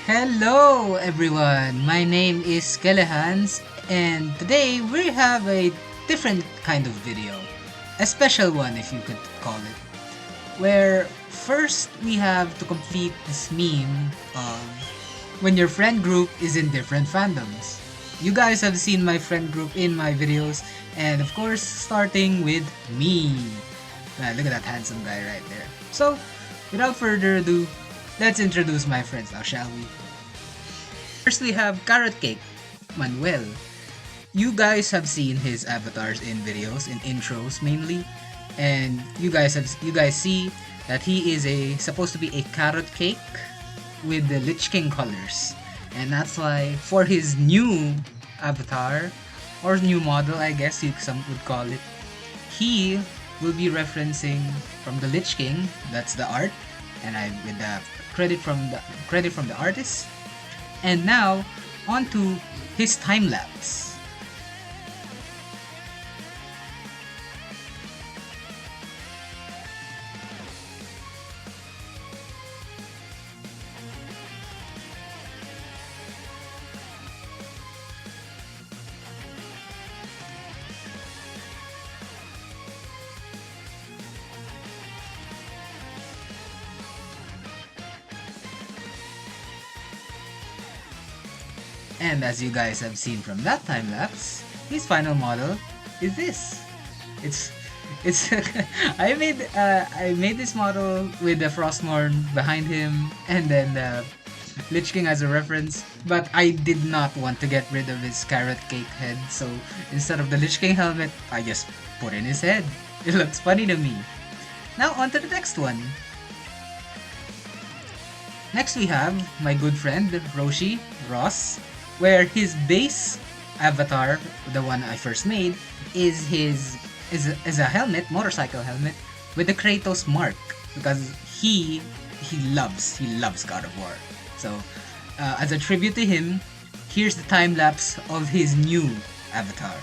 Hello everyone, my name is Skelehans and today we have a different kind of video. A special one if you could call it. Where first we have to complete this meme of when your friend group is in different fandoms. You guys have seen my friend group in my videos and of course starting with me. Look at that handsome guy right there. So without further ado, let's introduce my friends now, shall we? First we have Carrot Cake, Manuel. You guys have seen his avatars in videos, in intros mainly, and you guys see that he is supposed to be a carrot cake with the Lich King colors, and that's why for his new avatar or new model, I guess some would call it, he will be referencing from the Lich King. That's the art, and with the credit from the artist. And now on to his time lapse. And as you guys have seen from that time lapse, his final model is this. It's I made this model with the Frostmourne behind him and then the Lich King as a reference, but I did not want to get rid of his carrot cake head, so instead of the Lich King helmet, I just put in his head. It looks funny to me. Now on to the next one. Next we have my good friend Ross, where his base avatar, the one I first made, is a helmet, motorcycle helmet, with the Kratos mark, because he loves God of War. So as a tribute to him, here's the time lapse of his new avatar.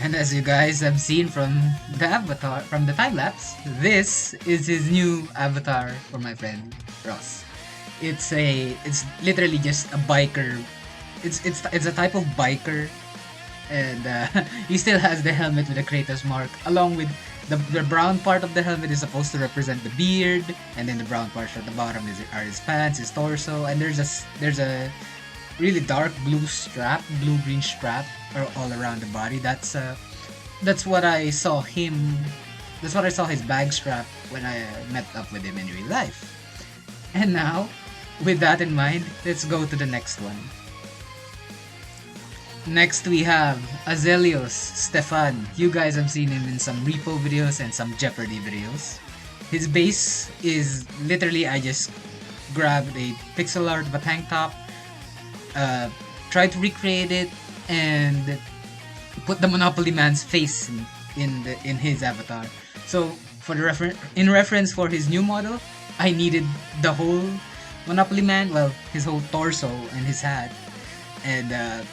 And as you guys have seen from the avatar, from the time lapse, this is his new avatar for my friend Ross. It's literally just a biker. It's a type of biker, and he still has the helmet with the Kratos mark, along with the brown part of the helmet is supposed to represent the beard, and then the brown part at the bottom are his pants, his torso, and there's a really dark blue green strap all around the body. That's what I saw him. That's what I saw his bag strap when I met up with him in real life. And now, with that in mind, let's go to the next one. Next we have Azelios Stefan. You guys have seen him in some repo videos and some Jeopardy videos. His base is literally, I just grabbed a pixel art of a tank top, tried to recreate it, and put the Monopoly Man's face in his avatar. So for the reference for his new model, I needed the whole Monopoly Man, well, his whole torso and his hat. And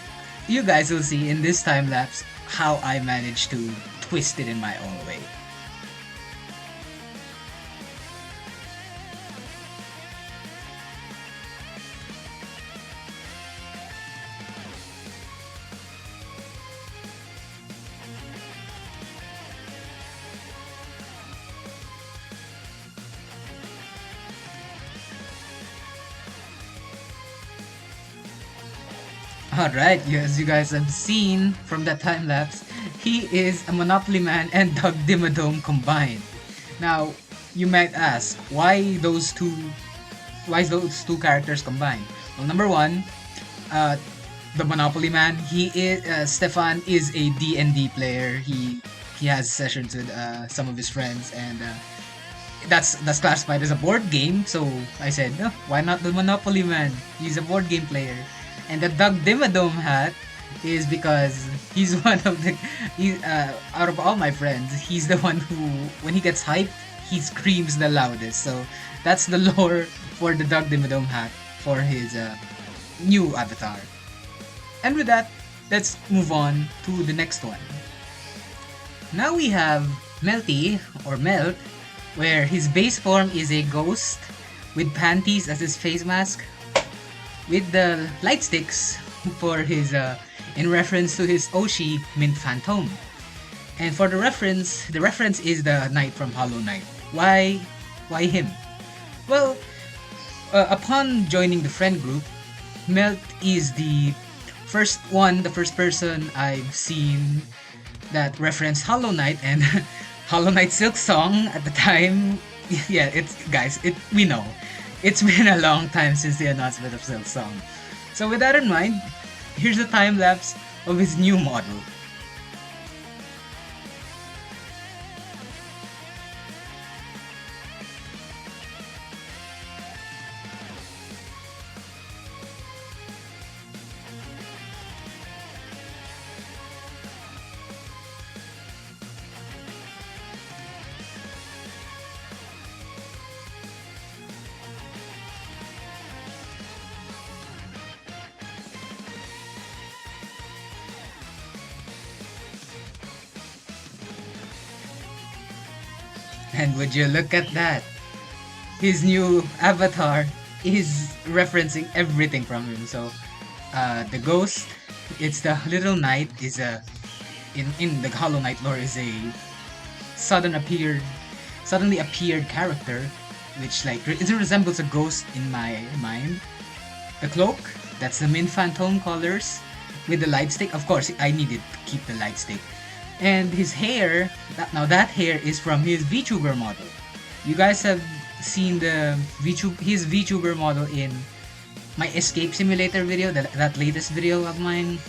you guys will see in this time lapse how I managed to twist it in my own way. Alright, as you guys have seen from that time lapse, he is a Monopoly Man and Doug Dimmadome combined. Now, you might ask, why those two characters combined? Well, number one, the Monopoly Man, Stefan is a D&D player. He has sessions with some of his friends, and that's classified as a board game. So I said, no, why not the Monopoly Man? He's a board game player. And the Doug Dimmadome hat is because he's one of the out of all my friends, he's the one who, when he gets hyped, he screams the loudest. So that's the lore for the Doug Dimmadome hat for his new avatar. And with that, let's move on to the next one. Now we have Melty, or Melt, where his base form is a ghost with panties as his face mask, with the light sticks for his, in reference to his Oshi Mint Phantom. And for the reference is the knight from Hollow Knight. Why him? Well, upon joining the friend group, Melt is the first person I've seen that referenced Hollow Knight and Hollow Knight Silk Song at the time. Yeah, we know. It's been a long time since the announcement of Silk Song. So with that in mind, here's a time lapse of his new model. And would you look at that? His new avatar is referencing everything from him. So, the ghost, it's the little knight, is in the Hollow Knight lore, is a suddenly appeared character, which it resembles a ghost in my mind. The cloak, that's the Mint Phantom colors, with the light stick. Of course, I needed to keep the light stick. And his hair, that hair is from his VTuber model. You guys have seen his VTuber model in my Escape Simulator video, that latest video of mine.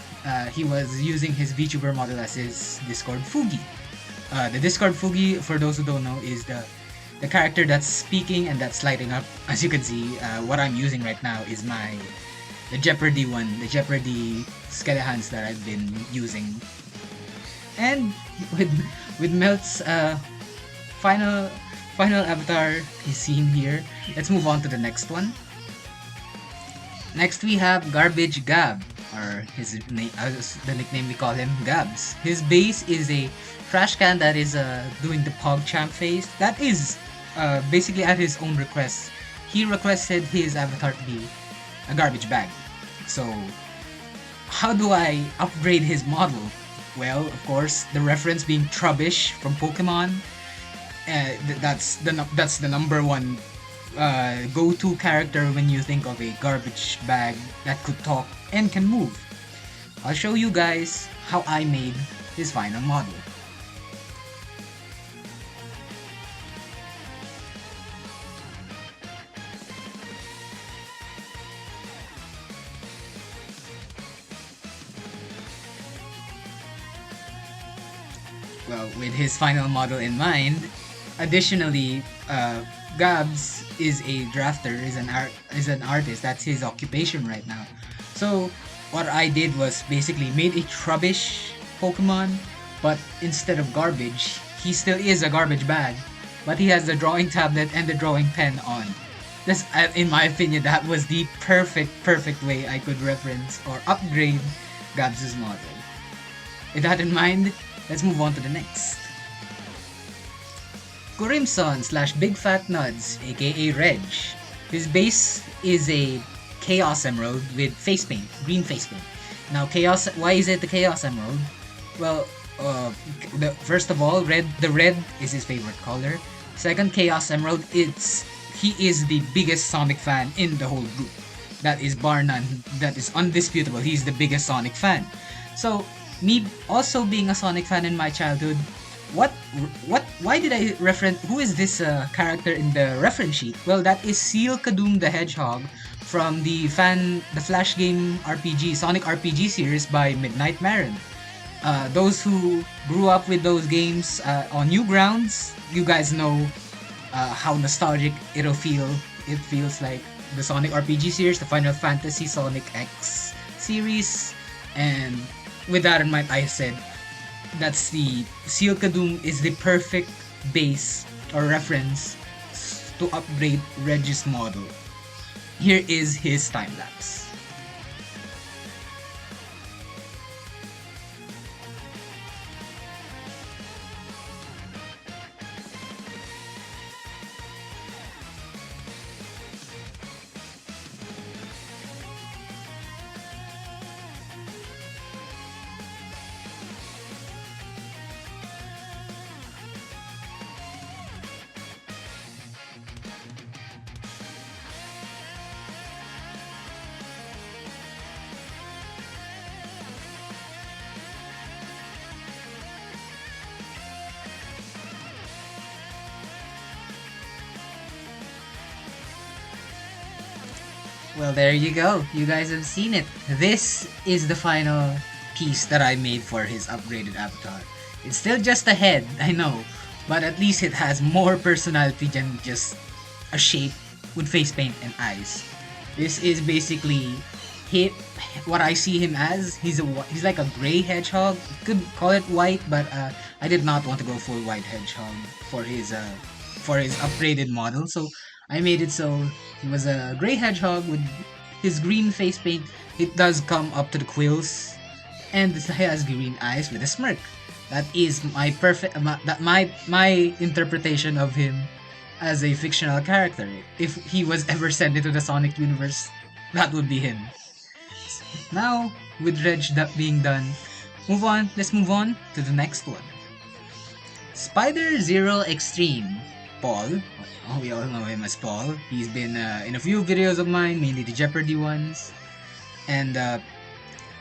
He was using his VTuber model as his Discord Fugi. The Discord Fugi, for those who don't know, is the character that's speaking and that's lighting up. As you can see, what I'm using right now is the Jeopardy one, the Jeopardy Skelehans that I've been using. And with Melt's final avatar is seen here. Let's move on to the next one. Next we have Garbage Gab, or the nickname we call him, Gabs. His base is a trash can that is doing the PogChamp face. That is basically at his own request. He requested his avatar to be a garbage bag. So how do I upgrade his model? Well, of course, the reference being Trubbish from Pokemon. That's the number one go-to character when you think of a garbage bag that could talk and can move. I'll show you guys how I made his final model. Well, with his final model in mind, additionally, Gabs is a drafter, is an artist. That's his occupation right now. So what I did was basically made a Trubbish Pokemon, but instead of garbage, he still is a garbage bag, but he has the drawing tablet and the drawing pen on. This, in my opinion, that was the perfect way I could reference or upgrade Gabs' model. With that in mind, let's move on to the next. Kurimson / Big Fat Nuds, aka Rheddj. His base is a Chaos Emerald with face paint, green face paint. Now, why is it the Chaos Emerald? Well, first of all, the red is his favorite color. Second, Chaos Emerald, he is the biggest Sonic fan in the whole group. That is bar none. That is undisputable. He's the biggest Sonic fan. So, me also being a Sonic fan in my childhood, why did I reference, who is this character in the reference sheet? Well, that is Seal Kadoom the Hedgehog from the Flash game RPG, Sonic RPG series by Midnight Marin. Those who grew up with those games on Newgrounds, you guys know how nostalgic it'll feel. It feels like the Sonic RPG series, the Final Fantasy Sonic X series, and with that in mind, I said that's the Seal Kadoom is the perfect base or reference to upgrade Rheddj's model. Here is his time lapse. Well, there you go. You guys have seen it. This is the final piece that I made for his upgraded avatar. It's still just a head, I know, but at least it has more personality than just a shape with face paint and eyes. This is basically he, what I see him as. He's like a gray hedgehog. Could call it white, but I did not want to go full white hedgehog for his upgraded model. So I made it so he was a gray hedgehog with his green face paint. It does come up to the quills, and he has green eyes with a smirk. That is my my interpretation of him as a fictional character. If he was ever sent into the Sonic universe, that would be him. Now, with Rheddj that being done, let's move on to the next one. Spider Zero Extreme. Paul. Oh, we all know him as Paul. He's been in a few videos of mine, mainly the Jeopardy ones. And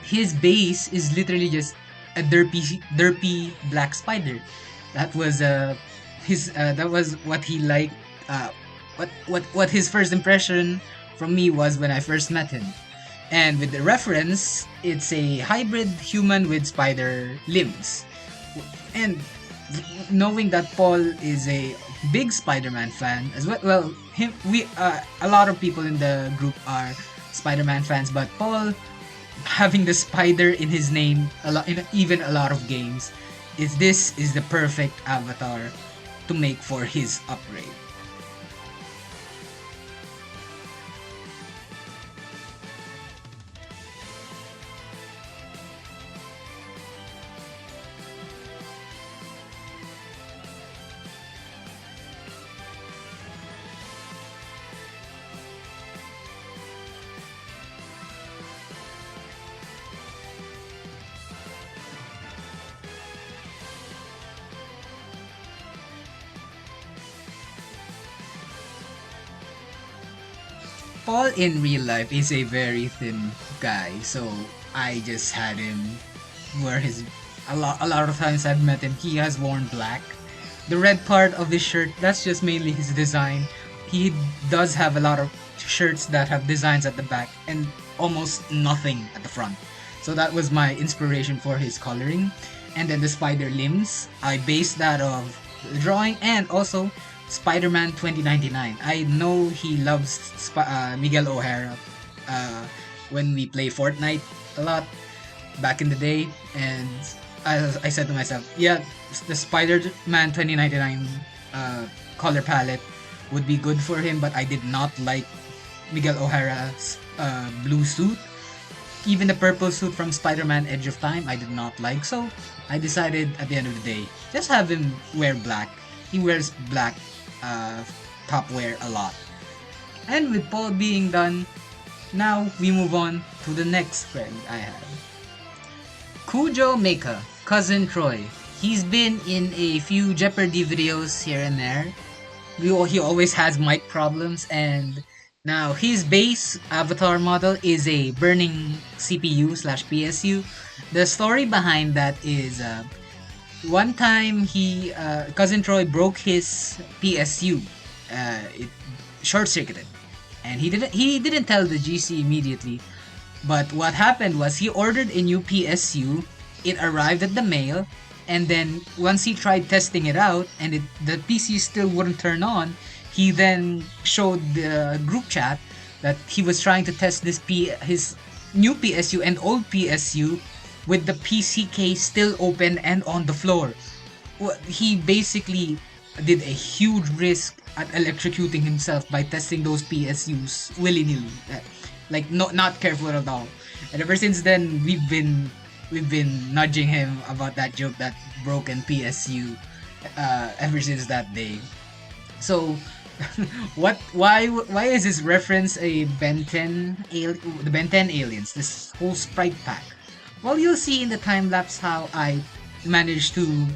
his base is literally just a derpy black spider. That was that was what he liked. What his first impression from me was when I first met him. And with the reference, it's a hybrid human with spider limbs. And knowing that Paul is a big Spider-Man fan as well. Well, a lot of people in the group are Spider-Man fans, but Paul having the spider in his name in even a lot of games this is the perfect avatar to make for his upgrade. Paul in real life is a very thin guy, so I just had him wear his a lot of times I've met him, he has worn black. The red part of his shirt, that's just mainly his design. He does have a lot of shirts that have designs at the back and almost nothing at the front. So that was my inspiration for his coloring. And then the spider limbs, I based that off the drawing and also Spider-Man 2099. I know he loves Miguel O'Hara when we play Fortnite a lot back in the day, and I said to myself, yeah, the Spider-Man 2099 color palette would be good for him, but I did not like Miguel O'Hara's blue suit. Even the purple suit from Spider-Man Edge of Time, I did not like, so I decided at the end of the day, just have him wear black. He wears black top wear a lot. And with Paul being done, now we move on to the next friend I have. Kujo Meka, Cousin Troy. He's been in a few Jeopardy videos here and there. He always has mic problems, and now his base avatar model is a burning CPU/PSU. The story behind that is one time Cousin Troy broke his PSU. It short-circuited, and he didn't tell the GC immediately. But what happened was he ordered a new PSU. It arrived at the mail, and then once he tried testing it out, and the PC still wouldn't turn on, he then showed the group chat that he was trying to test his new PSU and old PSU with the PC case still open and on the floor. He basically did a huge risk at electrocuting himself by testing those PSUs willy-nilly. Like not careful at all. And ever since then we've been nudging him about that joke, that broken PSU, ever since that day. So why is this reference a the Ben 10 aliens, this whole sprite pack? Well, you'll see in the time lapse how I managed to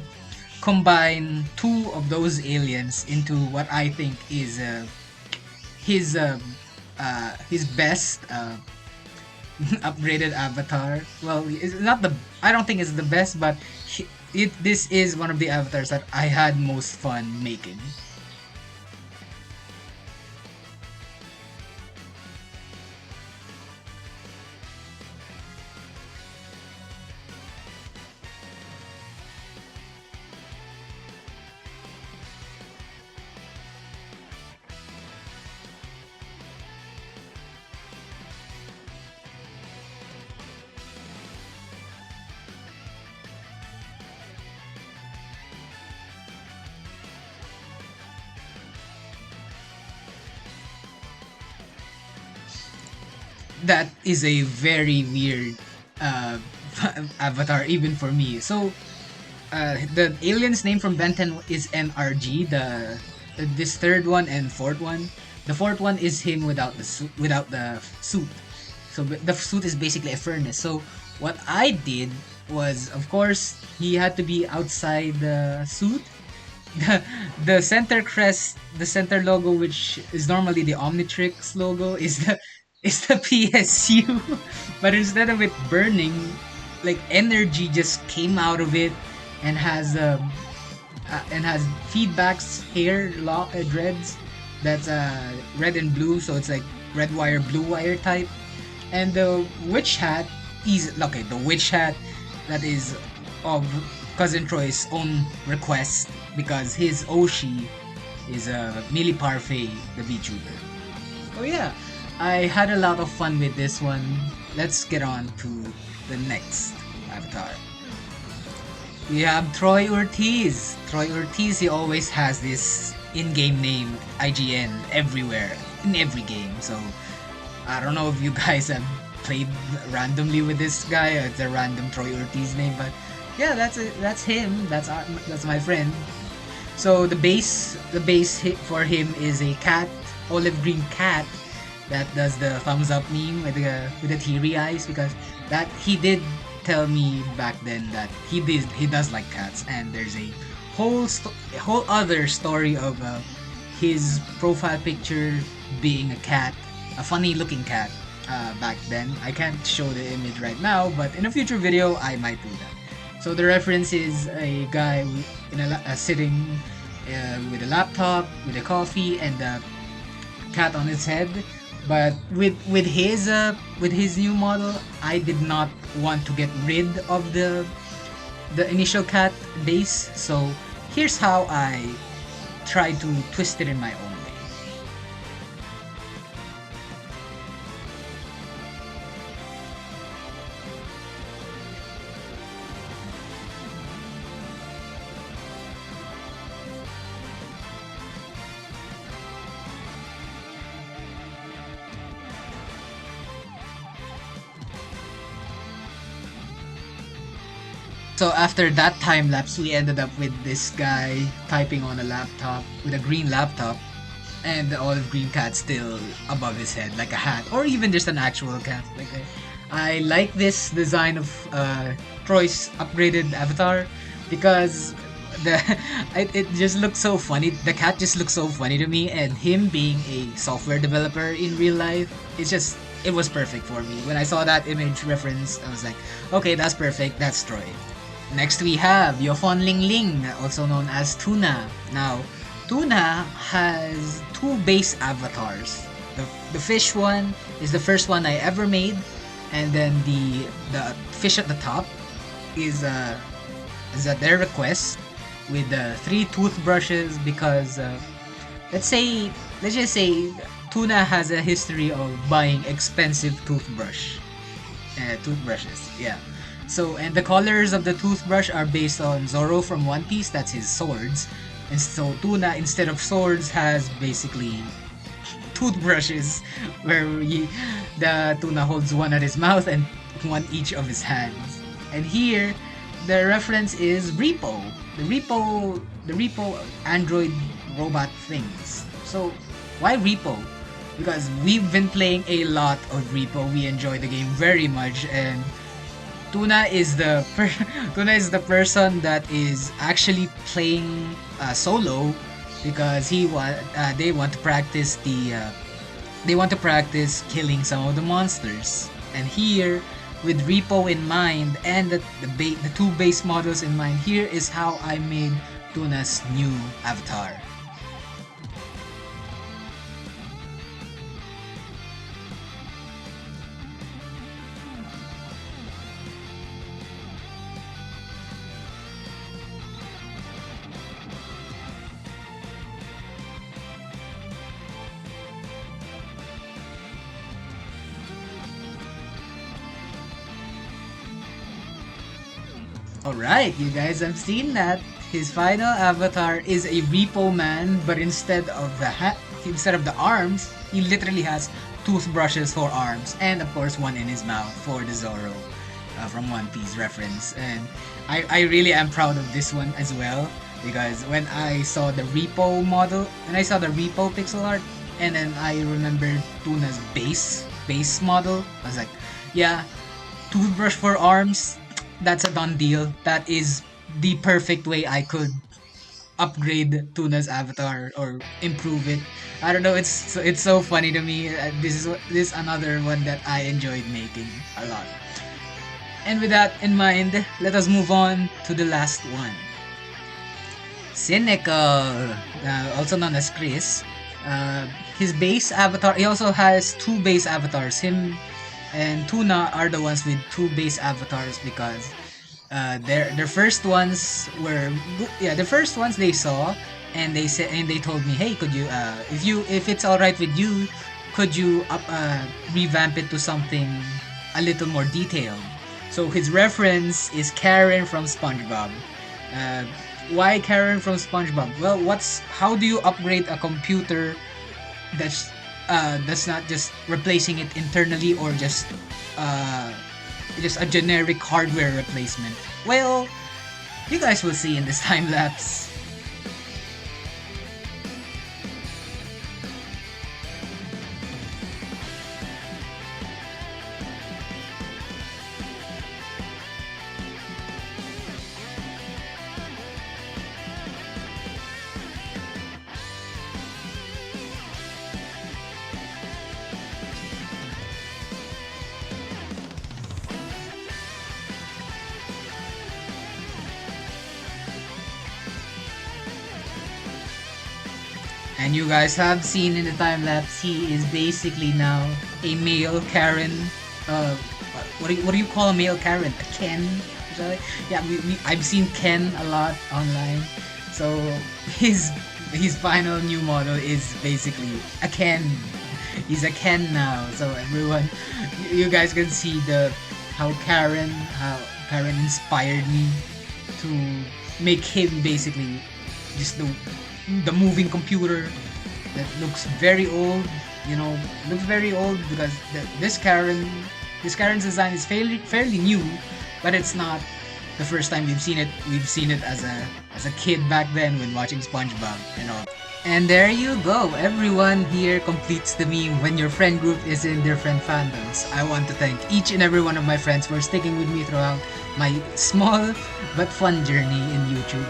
combine two of those aliens into what I think is his his best upgraded avatar. Well, it's not the I don't think it's the best, but this is one of the avatars that I had most fun making. That is a very weird uh, avatar even for me. So the alien's name from Ben 10 is NRG. This third one and fourth one. The fourth one is him without the suit. Without the suit. So the suit is basically a furnace. So what I did was, of course, he had to be outside the suit. The center crest, the center logo, which is normally the Omnitrix logo, is the is the PSU. But instead of it burning, like energy just came out of it and has feedbacks hair dreads that's red and blue, so it's like red wire blue wire type. And the witch hat is okay. The witch hat that is of Cousin Troy's own request because his Oshi is a Millie Parfait, the VTuber. Oh yeah, I had a lot of fun with this one. Let's get on to the next avatar. We have Troy Urtiz. Troy Urtiz, he always has this in-game name, IGN, everywhere, in every game. So, I don't know if you guys have played randomly with this guy. It's a random Troy Urtiz name, but yeah, that's it. That's him. That's my friend. So the base hit for him is a cat, olive green cat that does the thumbs up meme with the teary eyes, because that he did tell me back then that he does like cats, and there's a whole other story of his profile picture being a cat, a funny looking cat back then. I can't show the image right now, but in a future video I might do that. So the reference is a guy sitting with a laptop, with a coffee, and a cat on his head. But with his new model, I did not want to get rid of the initial cat base. So here's how I try to twist it in my own way. So after that time lapse, we ended up with this guy typing on a laptop with a green laptop, and the olive green cat still above his head like a hat, or even just an actual cat. I like this design of Troy's upgraded avatar because the it just looks so funny. The cat just looks so funny to me, and him being a software developer in real life, it was perfect for me. When I saw that image reference, I was like, okay, that's perfect. That's Troy. Next we have Yofon Ling Ling, also known as Tuna. Now, Tuna has two base avatars. The fish one is the first one I ever made, and then the fish at the top is at their request with three toothbrushes because let's just say Tuna has a history of buying expensive toothbrushes. Yeah. So, and the colors of the toothbrush are based on Zoro from One Piece, that's his swords. And so Tuna, instead of swords, has basically toothbrushes, where the Tuna holds one at his mouth and one each of his hands. And here, the reference is Repo, the Repo android robot things. So why Repo? Because we've been playing a lot of Repo. We enjoy the game very much, and Tuna is the Tuna is the person that is actually playing solo because they want to practice killing some of the monsters. And here, with Repo in mind and the two base models in mind, here is how I made Tuna's new avatar. Alright, you guys have seen that. His final avatar is a Repo Man, but instead of the arms, he literally has toothbrushes for arms, and of course one in his mouth for the Zoro from One Piece reference. And I really am proud of this one as well, because when I saw the Repo model, and I saw the Repo pixel art, and then I remembered Tuna's base model, I was like, yeah, toothbrush for arms, that's a done deal. That is the perfect way I could upgrade Tuna's avatar or improve it. I don't know. It's so funny to me. This is another one that I enjoyed making a lot. And with that in mind, let us move on to the last one. Cynical, also known as Chrst. His base avatar. He also has two base avatars. Him and Tuna are the ones with two base avatars because their first ones were the first ones they saw, and they told me, hey, could you if it's all right with you, could you revamp it to something a little more detailed? So his reference is Karen from SpongeBob. Why Karen from SpongeBob? Well, how do you upgrade a computer that's not just replacing it internally or just a generic hardware replacement? Well, you guys will see in this time lapse. And you guys have seen in the time lapse, he is basically now a male Karen. What do you call a male Karen? A Ken? Yeah, I've seen Ken a lot online. So his final new model is basically a Ken. He's a Ken now. So everyone, you guys can see how Karen inspired me to make him basically just the moving computer that looks very old, looks very old because this Karen's design is fairly new, but it's not the first time we've seen it. We've seen it as a kid back then when watching SpongeBob and all. And there you go. Everyone here completes the meme when your friend group is in different fandoms. I want to thank each and every one of my friends for sticking with me throughout my small but fun journey in YouTube.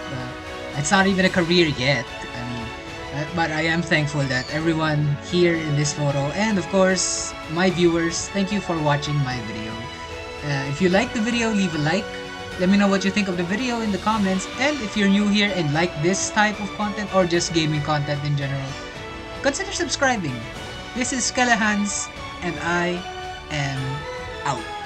It's not even a career yet. But I am thankful that everyone here in this photo, and of course my viewers, thank you for watching my video. If you like the video, leave a like. Let me know what you think of the video in the comments, and if you're new here and like this type of content or just gaming content in general, consider subscribing. This is Skelehans, and I am out.